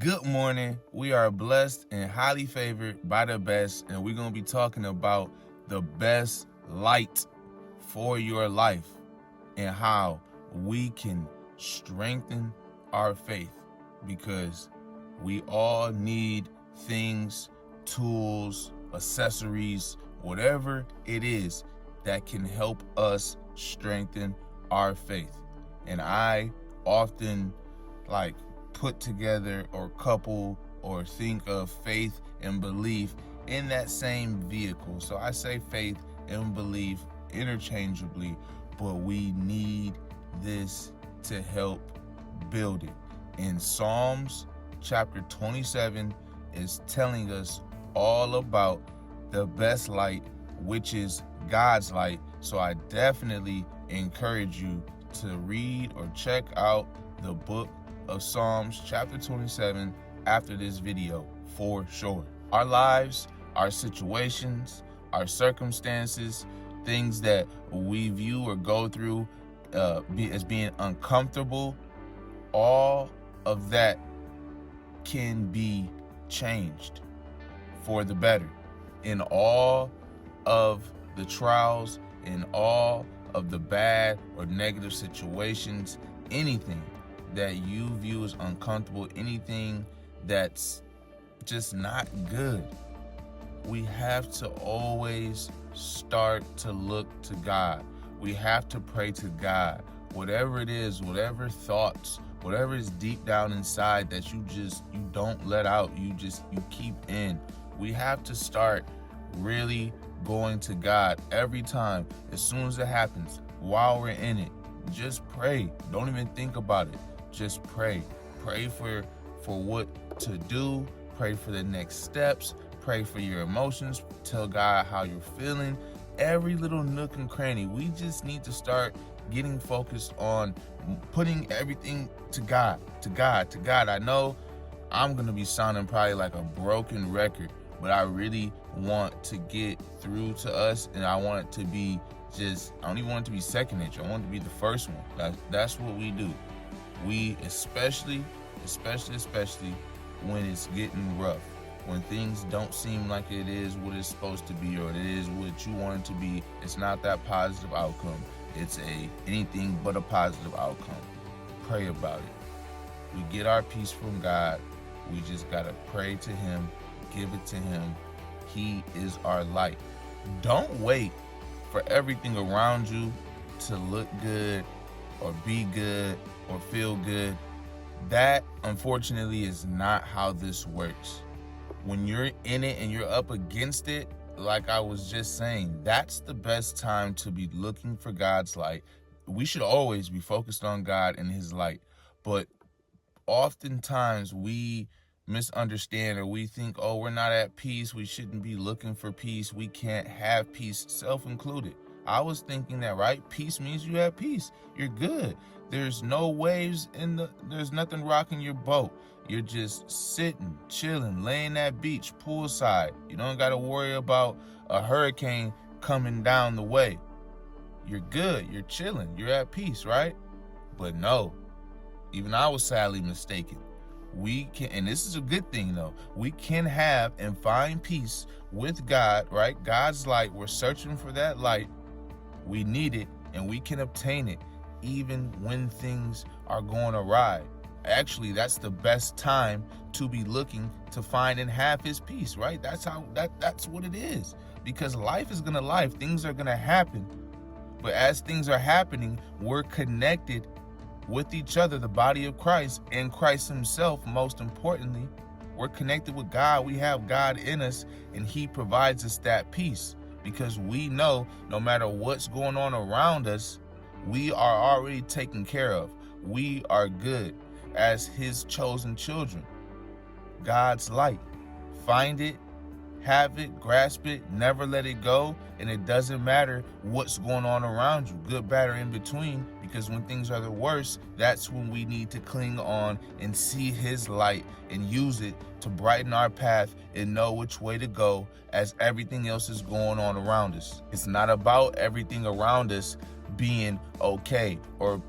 Good morning. We are blessed and highly favored by the best, and we're going to be talking about the best light for your life and how we can strengthen our faith, because we all need things, tools, accessories, whatever it is that can help us strengthen our faith. And I often put together or couple or think of faith and belief in that same vehicle. So I say faith and belief interchangeably, but we need this to help build it. In Psalms chapter 27 is telling us all about the best light, which is God's light. So I definitely encourage you to read or check out the book of Psalms chapter 27 after this video for sure. Our lives, our situations, our circumstances, things that we view or go through as being uncomfortable, all of that can be changed for the better. In all of the trials, in all of the bad or negative situations, anything that you view as uncomfortable, anything that's just not good, we have to always start to look to God. We have to pray to God. Whatever it is, whatever thoughts, whatever is deep down inside that you don't let out, you keep in, we have to start really going to God every time. As soon as it happens, while we're in it, just pray. Don't even think about it. Just pray. Pray for what to do. Pray for the next steps. Pray for your emotions. Tell God how you're feeling. Every little nook and cranny. We just need to start getting focused on putting everything to God, to God, to God. I know I'm going to be sounding probably like a broken record, but I really want to get through to us, and I want it to be I don't even want it to be second nature. I want it to be the first one. That's what we do. We especially when it's getting rough, when things don't seem like it is what it's supposed to be, or it is what you want it to be, it's not that positive outcome. It's anything but a positive outcome. Pray about it. We get our peace from God. We just gotta pray to Him, give it to Him. He is our light. Don't wait for everything around you to look good or be good or feel good. That, unfortunately, is not how this works. When you're in it and you're up against it, like I was just saying, that's the best time to be looking for God's light. We should always be focused on God and His light, but oftentimes we misunderstand, or we think, oh, we're not at peace, we shouldn't be looking for peace, we can't have peace, self-included. I was thinking that, right? Peace means you have peace. You're good. There's no waves there's nothing rocking your boat. You're just sitting, chilling, laying that beach, poolside. You don't got to worry about a hurricane coming down the way. You're good. You're chilling. You're at peace, right? But no, even I was sadly mistaken. We can, and this is a good thing though, we can have and find peace with God, right? God's light. We're searching for that light. We need it, and we can obtain it even when things are going awry. Actually, that's the best time to be looking to find and have His peace, right? That's what it is. Because life is gonna life. Things are gonna happen. But as things are happening, we're connected with each other, the body of Christ, and Christ Himself. Most importantly, we're connected with God. We have God in us, and He provides us that peace, because we know no matter what's going on around us, we are already taken care of. We are good as His chosen children. God's light. Find it, have it, grasp it, never let it go. And it doesn't matter what's going on around you, good, bad, or in between, because when things are the worst, that's when we need to cling on and see His light and use it to brighten our path and know which way to go as everything else is going on around us. It's not about everything around us being okay or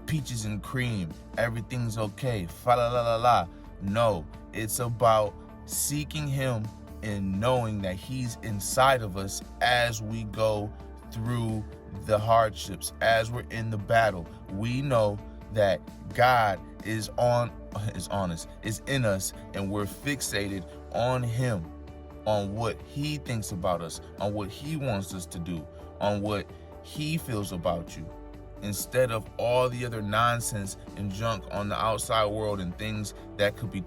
peaches and cream, everything's okay, fa la la la la. No, it's about seeking him and knowing that he's inside of us as we go through the hardships, as we're in the battle. We know that God is in us, and we're fixated on him, on what he thinks about us, on what he wants us to do, on what he feels about you, instead of all the other nonsense and junk on the outside world and things that could be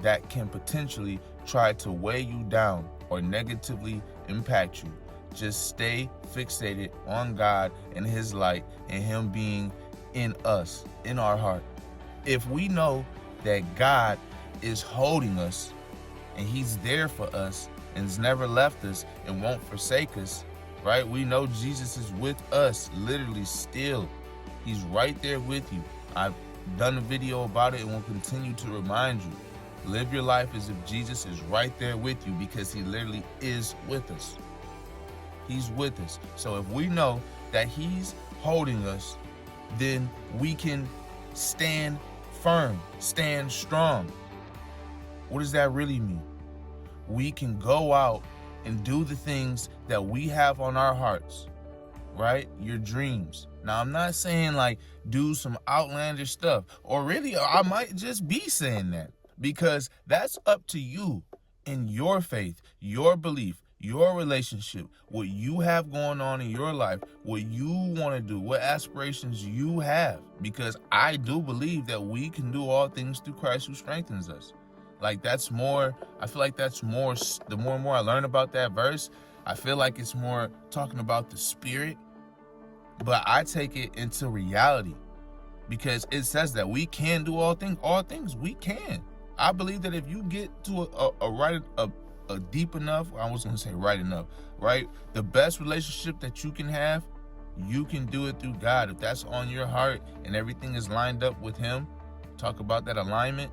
that can potentially try to weigh you down or negatively impact you. Just stay fixated on God and his light and him being in us, in our heart. If we know that God is holding us and he's there for us and has never left us and won't forsake us, right? We know Jesus is with us, literally still. He's right there with you. I've done a video about it and will continue to remind you. Live your life as if Jesus is right there with you, because he literally is with us. He's with us. So if we know that he's holding us, then we can stand firm, stand strong. What does that really mean? We can go out and do the things that we have on our hearts, right? Your dreams. Now, I'm not saying like do some outlandish stuff, or really I might just be saying that, because that's up to you in your faith, your belief, your relationship, what you have going on in your life, what you want to do, what aspirations you have, because I do believe that we can do all things through Christ who strengthens us. Like, that's more, I feel like that's more, the more and more I learn about that verse, I feel like it's more talking about the spirit, but I take it into reality, because it says that we can do all things we can. I believe that if you get to a deep enough, I was going to say right enough, right? The best relationship that you can have, you can do it through God. If that's on your heart and everything is lined up with him, talk about that alignment,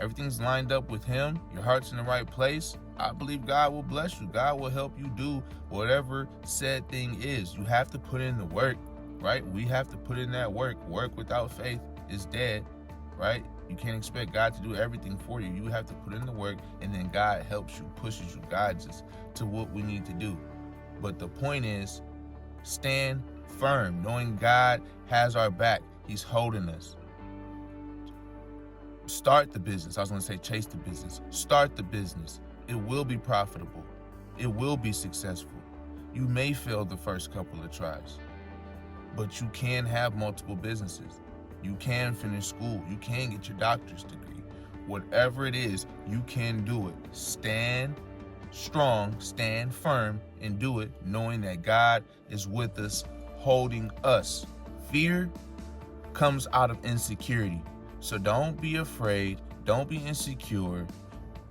everything's lined up with him, your heart's in the right place, I believe God will bless you. God will help you do whatever said thing is. You have to put in the work, right? We have to put in that work. Work without faith is dead, right? You can't expect God to do everything for you. You have to put in the work, and then God helps you, pushes you, guides us to what we need to do. But the point is, stand firm, knowing God has our back. He's holding us. Start the business. I was going to say chase the business. Start the business. It will be profitable. It will be successful. You may fail the first couple of tries, but you can have multiple businesses. You can finish school. You can get your doctor's degree. Whatever it is, you can do it. Stand strong, stand firm, and do it, knowing that God is with us, holding us. Fear comes out of insecurity. So don't be afraid. Don't be insecure.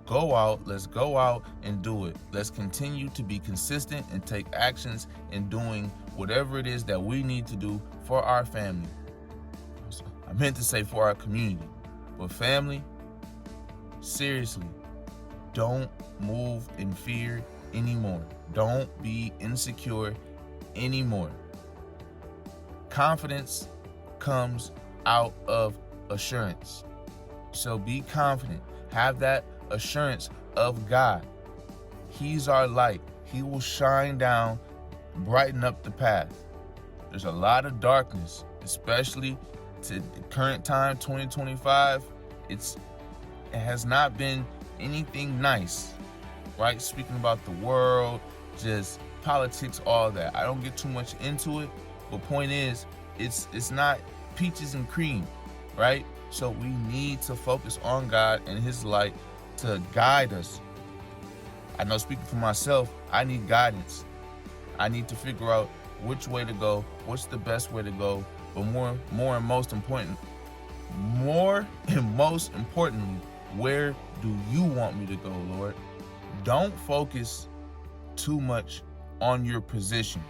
Go out. Let's go out and do it. Let's continue to be consistent and take actions in doing whatever it is that we need to do for our family. I meant to say for our community. But family, seriously, don't move in fear anymore. Don't be insecure anymore. Confidence comes out of assurance. So be confident. Have that assurance of God. He's our light. He will shine down, brighten up the path. There's a lot of darkness, especially to the current time, 2025. It has not been anything nice, right? Speaking about the world, just politics, all that. I don't get too much into it, but point is, it's not peaches and cream, right? So we need to focus on God and his light to guide us. I know, speaking for myself, I need guidance. I need to figure out which way to go, what's the best way to go, but more and most importantly, where do you want me to go, Lord? Don't focus too much on your position,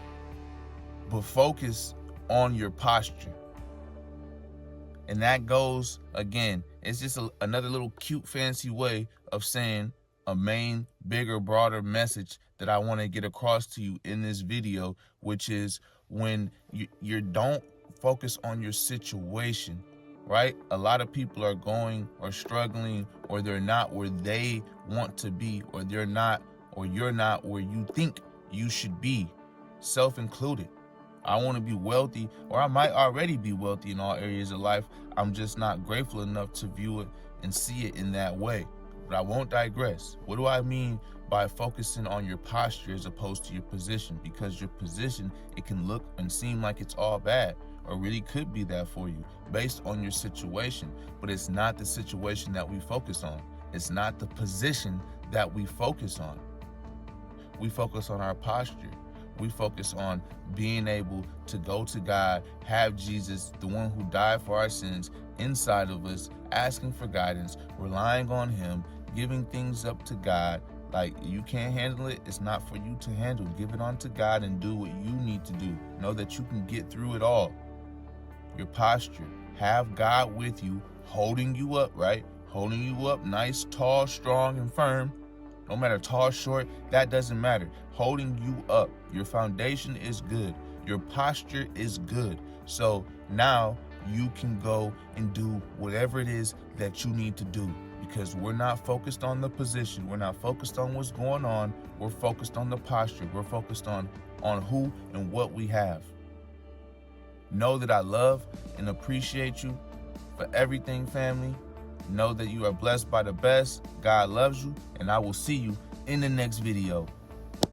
but focus on your posture. And that goes, again, it's just another little cute, fancy way of saying a main, bigger, broader message that I want to get across to you in this video, which is when you don't focus on your situation, right? A lot of people are going or struggling, or they're not where they want to be, or you're not where you think you should be, self-included. I want to be wealthy, or I might already be wealthy in all areas of life. I'm just not grateful enough to view it and see it in that way. But I won't digress. What do I mean by focusing on your posture as opposed to your position? Because your position, it can look and seem like it's all bad, or really could be that for you based on your situation. But it's not the situation that we focus on. It's not the position that we focus on. We focus on our posture. We focus on being able to go to God, have Jesus, the one who died for our sins, inside of us, asking for guidance, relying on him, giving things up to God. Like, you can't handle it, it's not for you to handle. Give it on to God and do what you need to do. Know that you can get through it all. Your posture, have God with you, holding you up, right? Holding you up nice, tall, strong, and firm. No matter tall, short, that doesn't matter. Holding you up. Your foundation is good. Your posture is good. So now you can go and do whatever it is that you need to do, because we're not focused on the position. We're not focused on what's going on. We're focused on the posture. We're focused on who and what we have. Know that I love and appreciate you for everything, family. Know that you are blessed by the best. God loves you, and I will see you in the next video.